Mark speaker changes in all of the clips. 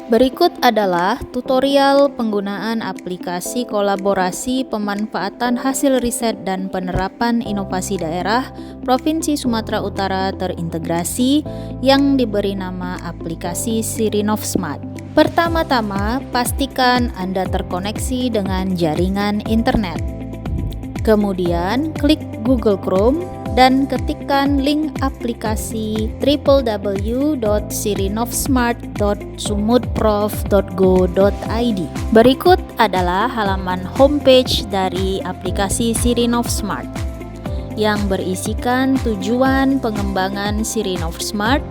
Speaker 1: Berikut adalah tutorial penggunaan aplikasi kolaborasi pemanfaatan hasil riset dan penerapan inovasi daerah Provinsi Sumatera Utara terintegrasi yang diberi nama aplikasi Sirinov Smart. Pertama-tama, pastikan Anda terkoneksi dengan jaringan internet. Kemudian, klik Google Chrome dan ketikkan link aplikasi www.sirinovsmart.sumutprof.go.id. Berikut adalah halaman homepage dari aplikasi Sirinov Smart yang berisikan tujuan pengembangan Sirinov Smart,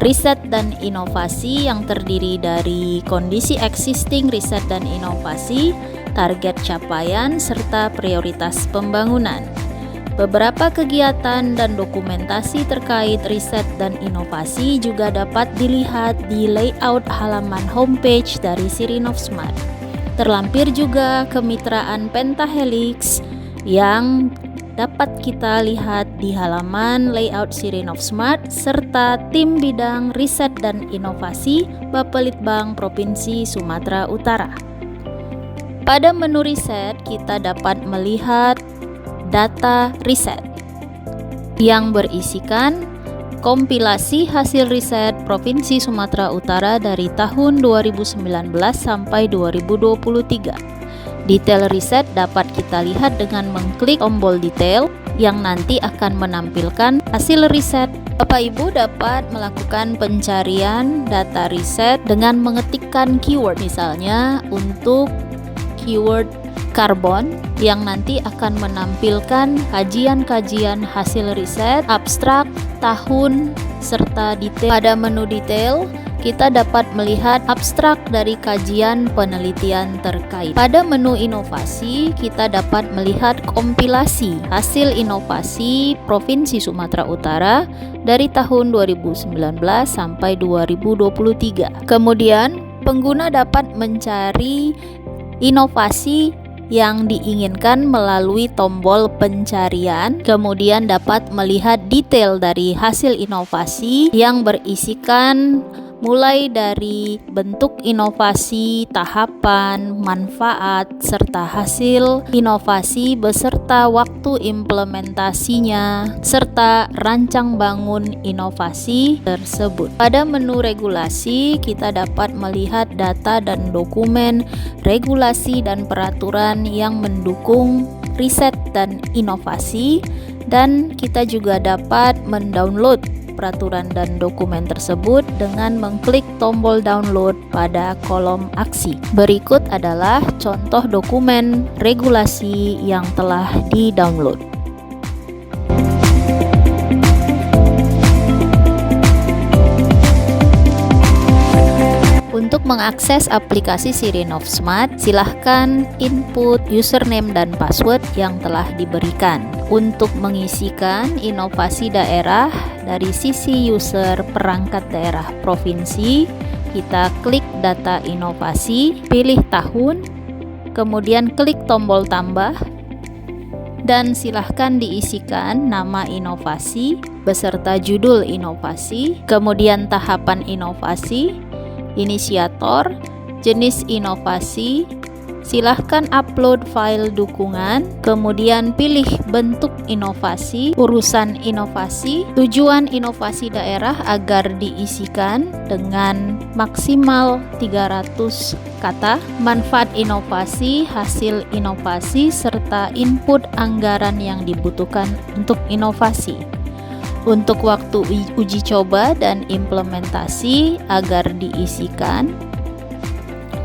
Speaker 1: riset dan inovasi yang terdiri dari kondisi existing riset dan inovasi, target capaian, serta prioritas pembangunan. Beberapa kegiatan dan dokumentasi terkait riset dan inovasi juga dapat dilihat di layout halaman homepage dari Sirinov Smart. Terlampir juga kemitraan Pentahelix yang dapat kita lihat di halaman layout Sirinov Smart serta tim bidang riset dan inovasi Bapelitbang Provinsi Sumatera Utara. Pada menu riset, kita dapat melihat data riset yang berisikan kompilasi hasil riset Provinsi Sumatera Utara dari tahun 2019 sampai 2023. Detail riset dapat kita lihat dengan mengklik tombol detail yang nanti akan menampilkan hasil riset. Bapak Ibu dapat melakukan pencarian data riset dengan mengetikkan keyword, misalnya untuk keyword karbon yang nanti akan menampilkan kajian-kajian hasil riset, abstrak, tahun, serta detail. Pada menu detail, kita dapat melihat abstrak dari kajian penelitian terkait. Pada menu inovasi, kita dapat melihat kompilasi hasil inovasi Provinsi Sumatera Utara dari tahun 2019 sampai 2023. Kemudian, pengguna dapat mencari inovasi yang diinginkan melalui tombol pencarian, kemudian dapat melihat detail dari hasil inovasi yang berisikan mulai dari bentuk inovasi, tahapan, manfaat, serta hasil inovasi beserta waktu implementasinya, serta rancang bangun inovasi tersebut. Pada menu regulasi, kita dapat melihat data dan dokumen regulasi dan peraturan yang mendukung riset dan inovasi, dan kita juga dapat mendownload peraturan dan dokumen tersebut dengan mengklik tombol download pada kolom aksi. Berikut adalah contoh dokumen regulasi yang telah di-download. Untuk mengakses aplikasi Sirinov Smart, silahkan input username dan password yang telah diberikan. Untuk mengisikan inovasi daerah dari sisi user perangkat daerah provinsi, kita klik data inovasi, pilih tahun, kemudian klik tombol tambah, dan silahkan diisikan nama inovasi beserta judul inovasi, kemudian tahapan inovasi, inisiator, jenis inovasi, silahkan upload file dukungan, kemudian pilih bentuk inovasi, urusan inovasi, tujuan inovasi daerah agar diisikan dengan maksimal 300 kata, manfaat inovasi, hasil inovasi, serta input anggaran yang dibutuhkan untuk inovasi. Untuk waktu uji coba dan implementasi agar diisikan,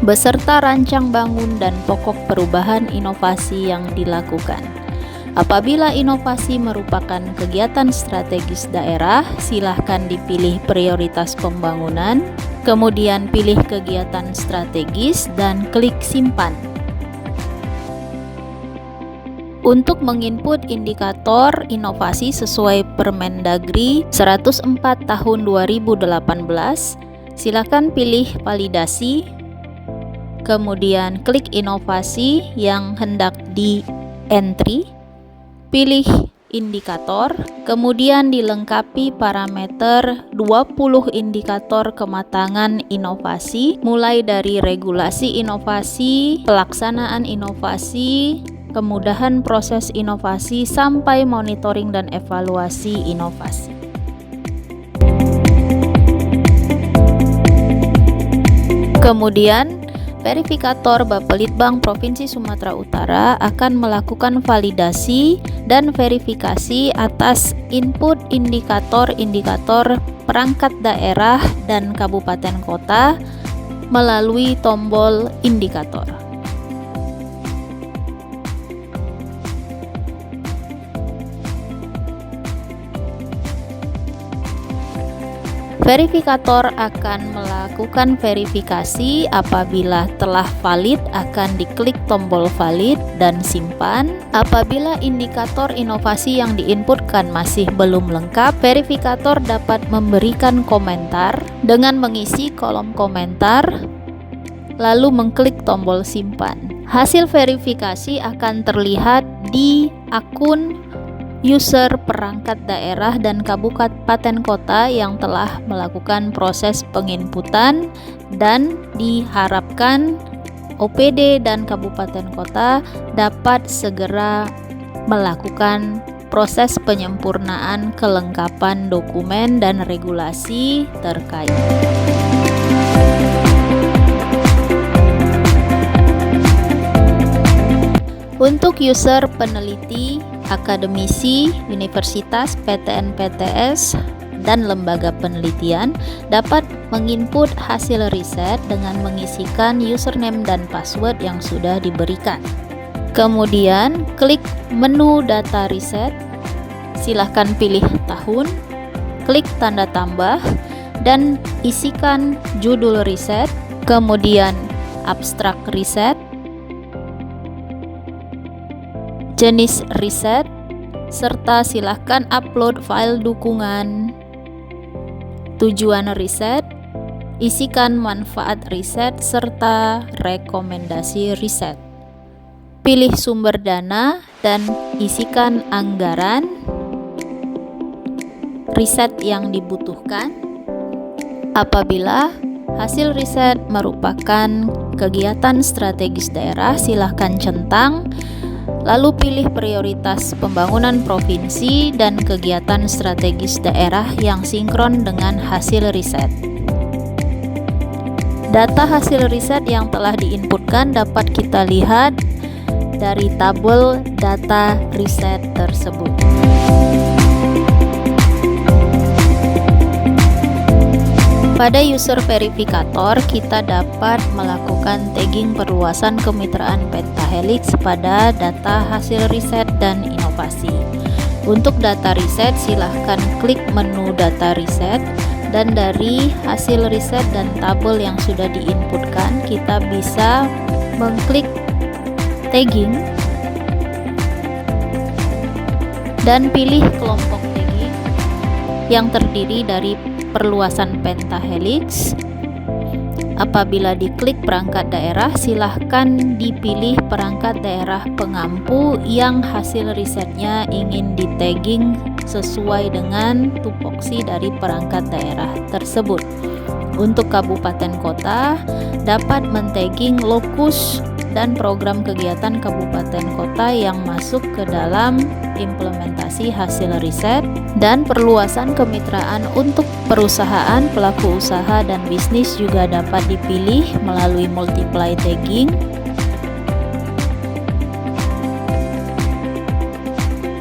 Speaker 1: beserta rancang bangun dan pokok perubahan inovasi yang dilakukan. Apabila inovasi merupakan kegiatan strategis daerah, silahkan dipilih prioritas pembangunan, kemudian pilih kegiatan strategis dan klik simpan. Untuk menginput indikator inovasi sesuai Permendagri 104 tahun 2018, silakan pilih validasi, kemudian klik inovasi yang hendak di entry, pilih indikator, kemudian dilengkapi parameter 20 indikator kematangan inovasi, mulai dari regulasi inovasi, pelaksanaan inovasi, kemudahan proses inovasi, sampai monitoring dan evaluasi inovasi. Kemudian, verifikator Bapelitbang Provinsi Sumatera Utara akan melakukan validasi dan verifikasi atas input indikator-indikator perangkat daerah dan kabupaten kota melalui tombol indikator. Verifikator akan melakukan verifikasi apabila telah valid, akan diklik tombol valid dan simpan. Apabila indikator inovasi yang diinputkan masih belum lengkap, verifikator dapat memberikan komentar dengan mengisi kolom komentar, lalu mengklik tombol simpan. Hasil verifikasi akan terlihat di akun user perangkat daerah dan kabupaten kota yang telah melakukan proses penginputan, dan diharapkan OPD dan kabupaten kota dapat segera melakukan proses penyempurnaan kelengkapan dokumen dan regulasi terkait. Untuk user peneliti, akademisi, universitas, PTN-PTS, dan lembaga penelitian dapat menginput hasil riset dengan mengisikan username dan password yang sudah diberikan. Kemudian, klik menu data riset, silahkan pilih tahun, klik tanda tambah, dan isikan judul riset, kemudian abstrak riset, jenis riset, serta silahkan upload file dukungan. Tujuan riset, isikan manfaat riset serta rekomendasi riset. Pilih sumber dana dan isikan anggaran riset yang dibutuhkan. Apabila hasil riset merupakan kegiatan strategis daerah, silahkan centang, lalu pilih prioritas pembangunan provinsi dan kegiatan strategis daerah yang sinkron dengan hasil riset. Data hasil riset yang telah diinputkan dapat kita lihat dari tabel data riset tersebut. Pada user verifikator, kita dapat melakukan tagging perluasan kemitraan pentahelix pada data hasil riset dan inovasi. Untuk data riset, silahkan klik menu data riset, dan dari hasil riset dan tabel yang sudah diinputkan, kita bisa mengklik tagging dan pilih kelompok tagging yang terdiri dari perluasan pentahelix. Apabila diklik perangkat daerah, silahkan dipilih perangkat daerah pengampu yang hasil risetnya ingin di-tagging sesuai dengan tupoksi dari perangkat daerah tersebut. Untuk kabupaten kota, dapat men-tagging lokus dan program kegiatan kabupaten kota yang masuk ke dalam implementasi hasil riset, dan perluasan kemitraan untuk perusahaan, pelaku usaha, dan bisnis juga dapat dipilih melalui multiply tagging.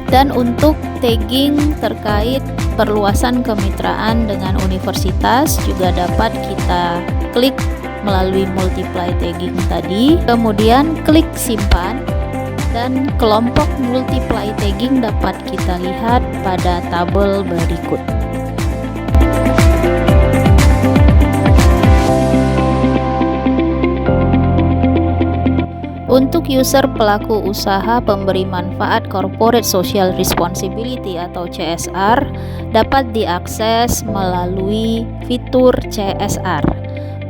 Speaker 1: Dan untuk tagging terkait perluasan kemitraan dengan universitas juga dapat kita klik melalui multiply tagging tadi, kemudian klik simpan, dan kelompok multiply tagging dapat kita lihat pada tabel berikut. Untuk user pelaku usaha pemberi manfaat corporate social responsibility atau CSR dapat diakses melalui fitur CSR.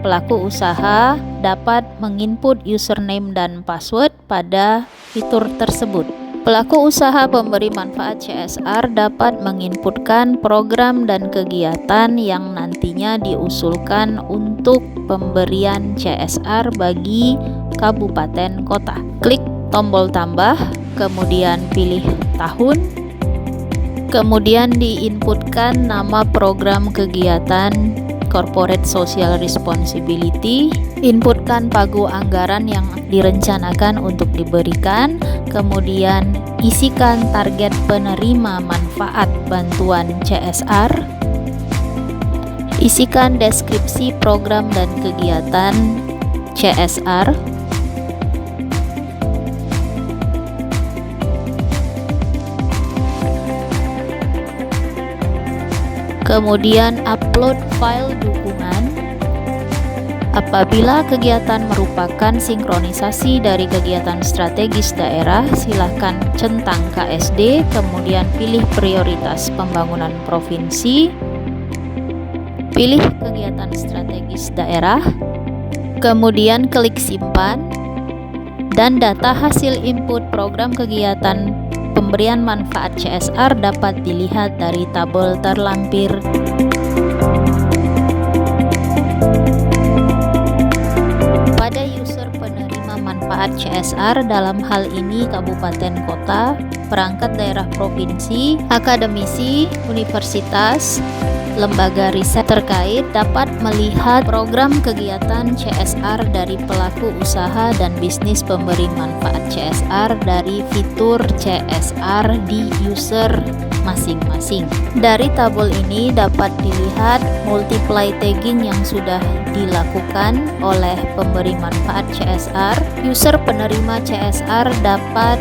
Speaker 1: Pelaku usaha dapat menginput username dan password pada fitur tersebut. Pelaku usaha pemberi manfaat CSR dapat menginputkan program dan kegiatan yang nantinya diusulkan untuk pemberian CSR bagi kabupaten kota. Klik tombol tambah, kemudian pilih tahun, kemudian diinputkan nama program kegiatan Corporate Social Responsibility, inputkan pagu anggaran yang direncanakan untuk diberikan, kemudian isikan target penerima manfaat bantuan CSR, isikan deskripsi program dan kegiatan CSR, kemudian upload file dukungan. Apabila kegiatan merupakan sinkronisasi dari kegiatan strategis daerah, silakan centang KSD, kemudian pilih prioritas pembangunan provinsi, pilih kegiatan strategis daerah, kemudian klik simpan, dan data hasil input program kegiatan pemberian manfaat CSR dapat dilihat dari tabel terlampir. Pada user penerima manfaat CSR, dalam hal ini kabupaten kota, perangkat daerah provinsi, akademisi, universitas, lembaga riset terkait dapat melihat program kegiatan CSR dari pelaku usaha dan bisnis pemberi manfaat CSR dari fitur CSR di user masing-masing. Dari tabel ini dapat dilihat multiply tagging yang sudah dilakukan oleh pemberi manfaat CSR. User penerima CSR dapat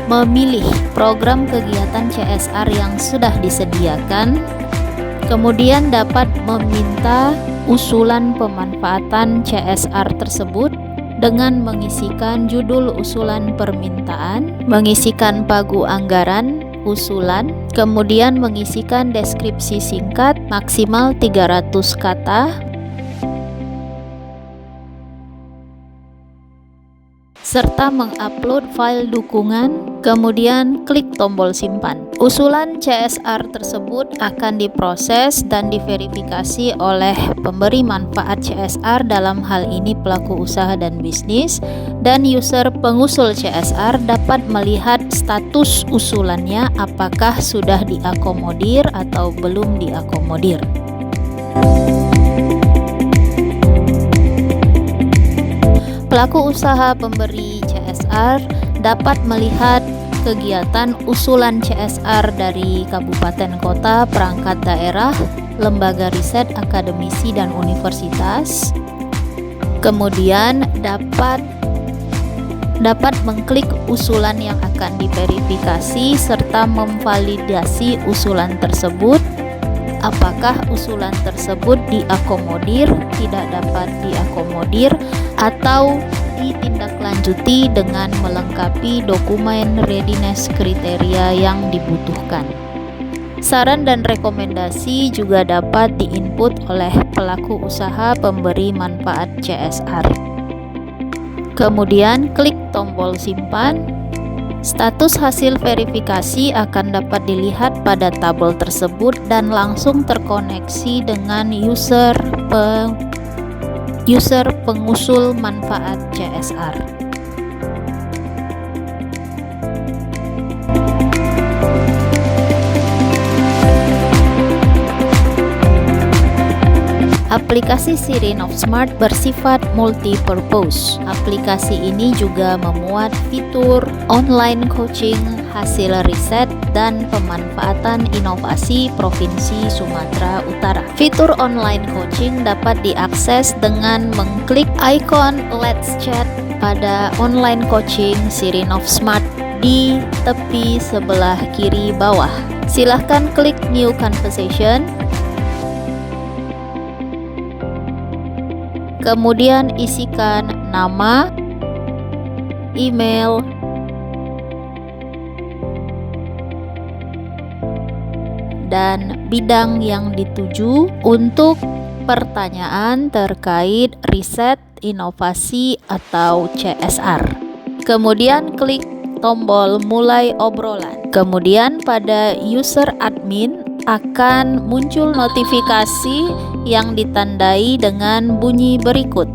Speaker 1: memilih program kegiatan CSR yang sudah disediakan, kemudian dapat meminta usulan pemanfaatan CSR tersebut dengan mengisikan judul usulan permintaan, mengisikan pagu anggaran usulan, kemudian mengisikan deskripsi singkat maksimal 300 kata, serta mengupload file dukungan, kemudian klik tombol simpan. Usulan CSR tersebut akan diproses dan diverifikasi oleh pemberi manfaat CSR, dalam hal ini pelaku usaha dan bisnis, dan user pengusul CSR dapat melihat status usulannya apakah sudah diakomodir atau belum diakomodir. Pelaku usaha pemberi CSR dapat melihat kegiatan usulan CSR dari kabupaten kota, perangkat daerah, lembaga riset, akademisi, dan universitas. Kemudian dapat mengklik usulan yang akan diverifikasi serta memvalidasi usulan tersebut. Apakah usulan tersebut diakomodir, tidak dapat diakomodir, atau ditindaklanjuti dengan melengkapi dokumen readiness kriteria yang dibutuhkan. Saran dan rekomendasi juga dapat diinput oleh pelaku usaha pemberi manfaat CSR. Kemudian klik tombol simpan. Status hasil verifikasi akan dapat dilihat pada tabel tersebut dan langsung terkoneksi dengan user pengusul manfaat CSR. Aplikasi Sirinofsmart bersifat multi-purpose. Aplikasi ini juga memuat fitur online coaching, hasil riset, dan pemanfaatan inovasi Provinsi Sumatera Utara. Fitur online coaching dapat diakses dengan mengklik ikon Let's Chat pada online coaching Sirinofsmart di tepi sebelah kiri bawah. Silahkan klik New Conversation. Kemudian isikan nama, email, dan bidang yang dituju untuk pertanyaan terkait riset, inovasi, atau CSR. Kemudian klik tombol mulai obrolan. Kemudian pada user admin akan muncul notifikasi yang ditandai dengan bunyi berikut.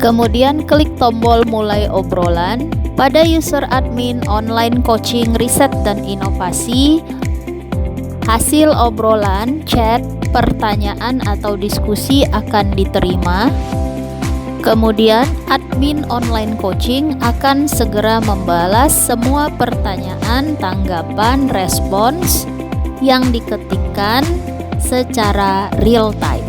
Speaker 1: Kemudian klik tombol mulai obrolan. Pada user admin online coaching riset dan inovasi, hasil obrolan, chat, pertanyaan atau diskusi akan diterima. Kemudian admin online coaching akan segera membalas semua pertanyaan, tanggapan, respons yang diketikkan secara real time.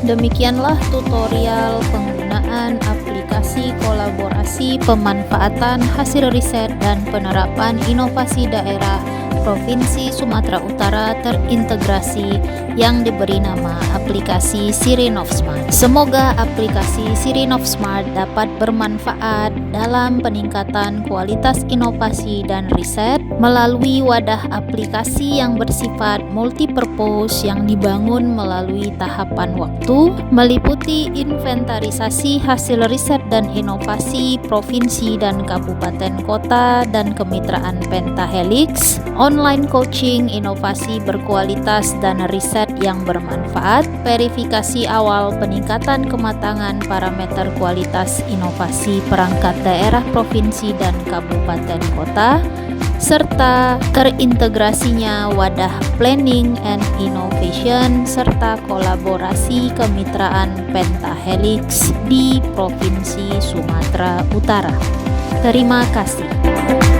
Speaker 1: Demikianlah tutorial penggunaan aplikasi kolaborasi pemanfaatan hasil riset dan penerapan inovasi daerah Provinsi Sumatera Utara terintegrasi yang diberi nama aplikasi Sirinov Smart. Semoga aplikasi Sirinov Smart dapat bermanfaat dalam peningkatan kualitas inovasi dan riset melalui wadah aplikasi yang bersifat multipurpose yang dibangun melalui tahapan waktu, meliputi inventarisasi hasil riset dan inovasi provinsi dan kabupaten kota dan kemitraan Pentahelix, online coaching, inovasi berkualitas dan riset yang bermanfaat, verifikasi awal peningkatan kematangan parameter kualitas inovasi perangkat daerah provinsi dan kabupaten kota, serta terintegrasinya wadah planning and innovation serta kolaborasi kemitraan Pentahelix di Provinsi Sumatera Utara. Terima kasih.